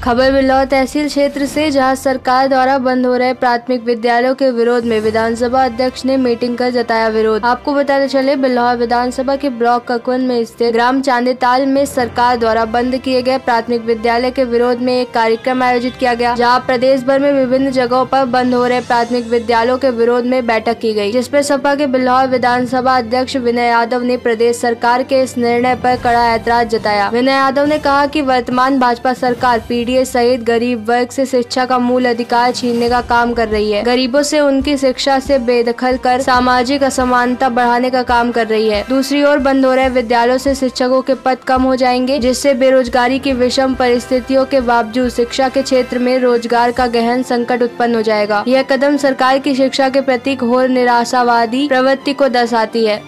खबर बिल्हौर तहसील क्षेत्र से, जहां सरकार द्वारा बंद हो रहे प्राथमिक विद्यालयों के विरोध में विधानसभा अध्यक्ष ने मीटिंग कर जताया विरोध। आपको बताते चले, बिल्हौर विधानसभा के ब्लॉक ककवन में स्थित ग्राम चांदेताल में सरकार द्वारा बंद किए गए प्राथमिक विद्यालय के विरोध में एक कार्यक्रम आयोजित किया गया, जहां प्रदेश भर में विभिन्न जगहों पर बंद हो रहे प्राथमिक विद्यालयों के विरोध में बैठक की गयी, जिसपे सपा के बिल्हौर विधानसभा अध्यक्ष विनय यादव ने प्रदेश सरकार के इस निर्णय पर कड़ा ऐतराज जताया। विनय यादव ने कहा कि वर्तमान भाजपा सरकार पीडीएस सहित गरीब वर्ग से शिक्षा का मूल अधिकार छीनने का काम कर रही है। गरीबों से उनकी शिक्षा से बेदखल कर सामाजिक असमानता बढ़ाने का काम कर रही है। दूसरी ओर बंद हो रहे विद्यालयों से शिक्षकों के पद कम हो जाएंगे, जिससे बेरोजगारी की विषम परिस्थितियों के बावजूद शिक्षा के क्षेत्र में रोजगार का गहन संकट उत्पन्न हो जाएगा। यह कदम सरकार की शिक्षा के प्रति घोर निराशावादी प्रवृत्ति को दर्शाती है।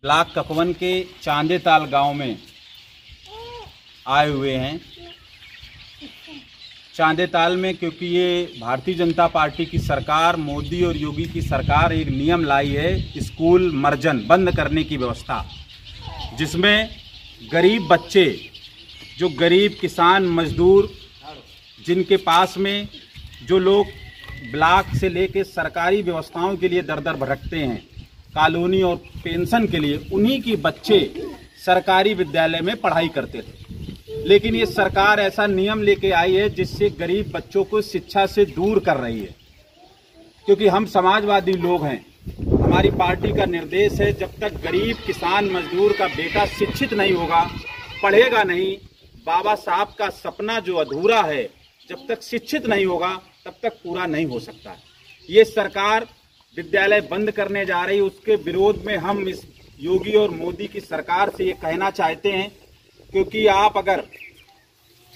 ब्लॉक ककवन के चांदेताल गांव में आए हुए हैं। चांदेताल में क्योंकि ये भारतीय जनता पार्टी की सरकार, मोदी और योगी की सरकार एक नियम लाई है स्कूल मर्जन बंद करने की व्यवस्था, जिसमें गरीब बच्चे, जो गरीब किसान मजदूर, जिनके पास में जो लोग ब्लॉक से लेके सरकारी व्यवस्थाओं के लिए दर दर भटकते हैं, कॉलोनी और पेंशन के लिए, उन्हीं के बच्चे सरकारी विद्यालय में पढ़ाई करते थे। लेकिन ये सरकार ऐसा नियम लेके आई है जिससे गरीब बच्चों को शिक्षा से दूर कर रही है। क्योंकि हम समाजवादी लोग हैं, हमारी पार्टी का निर्देश है, जब तक गरीब किसान मजदूर का बेटा शिक्षित नहीं होगा, पढ़ेगा नहीं, बाबा साहब का सपना जो अधूरा है, जब तक शिक्षित नहीं होगा तब तक पूरा नहीं हो सकता। ये सरकार विद्यालय बंद करने जा रही है, उसके विरोध में हम इस योगी और मोदी की सरकार से ये कहना चाहते हैं, क्योंकि आप अगर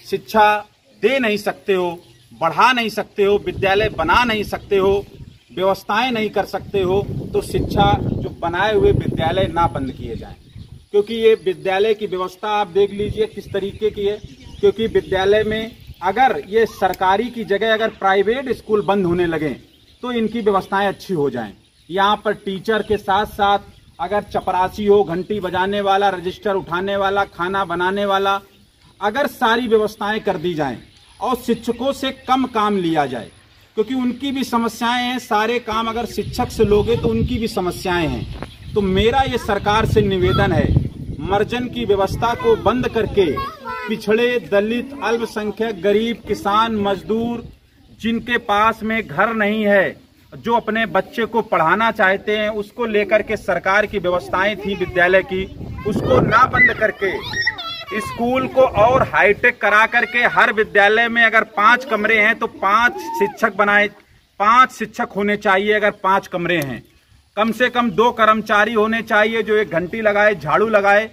शिक्षा दे नहीं सकते हो, बढ़ा नहीं सकते हो, विद्यालय बना नहीं सकते हो, व्यवस्थाएं नहीं कर सकते हो, तो शिक्षा जो बनाए हुए विद्यालय ना बंद किए जाएं। क्योंकि ये विद्यालय की व्यवस्था आप देख लीजिए किस तरीके की है। क्योंकि विद्यालय में अगर ये सरकारी की जगह अगर प्राइवेट स्कूल बंद होने लगे तो इनकी व्यवस्थाएं अच्छी हो जाएं। यहाँ पर टीचर के साथ साथ अगर चपरासी हो, घंटी बजाने वाला, रजिस्टर उठाने वाला, खाना बनाने वाला, अगर सारी व्यवस्थाएं कर दी जाएं और शिक्षकों से कम काम लिया जाए, क्योंकि उनकी भी समस्याएं हैं, सारे काम अगर शिक्षक से लोगे तो उनकी भी समस्याएं हैं। तो मेरा ये सरकार से निवेदन है, मर्जन की व्यवस्था को बंद करके पिछड़े, दलित, अल्पसंख्यक, गरीब, किसान, मजदूर, जिनके पास में घर नहीं है, जो अपने बच्चे को पढ़ाना चाहते हैं, उसको लेकर के सरकार की व्यवस्थाएं थी विद्यालय की, उसको ना बंद करके स्कूल को और हाईटेक करा करके हर विद्यालय में अगर 5 कमरे हैं तो 5 शिक्षक बनाए, 5 शिक्षक होने चाहिए। अगर 5 कमरे हैं, कम से कम 2 कर्मचारी होने चाहिए जो एक घंटी लगाए, झाड़ू लगाए।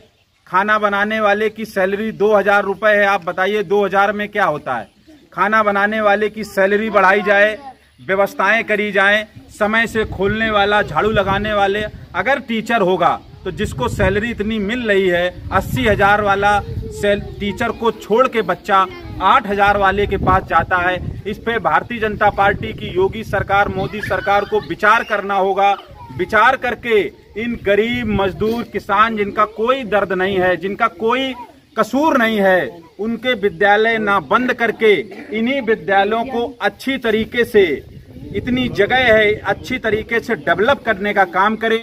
खाना बनाने वाले की सैलरी 2000 रुपये है। आप बताइए 2000 में क्या होता है। खाना बनाने वाले की सैलरी बढ़ाई जाए, व्यवस्थाएं करी जाएं, समय से खोलने वाला, झाड़ू लगाने वाले। अगर टीचर होगा तो जिसको सैलरी इतनी मिल रही है, 80,000 वाला टीचर को छोड़ के बच्चा 8,000 वाले के पास जाता है। इस पे भारतीय जनता पार्टी की योगी सरकार, मोदी सरकार को विचार करना होगा। विचार करके इन गरीब मजदूर, किसान, जिनका कोई दर्द नहीं है, जिनका कोई कसूर नहीं है, उनके विद्यालय ना बंद करके इन्हीं विद्यालयों को अच्छी तरीके से, इतनी जगह है, अच्छी तरीके से डेवलप करने का काम करें।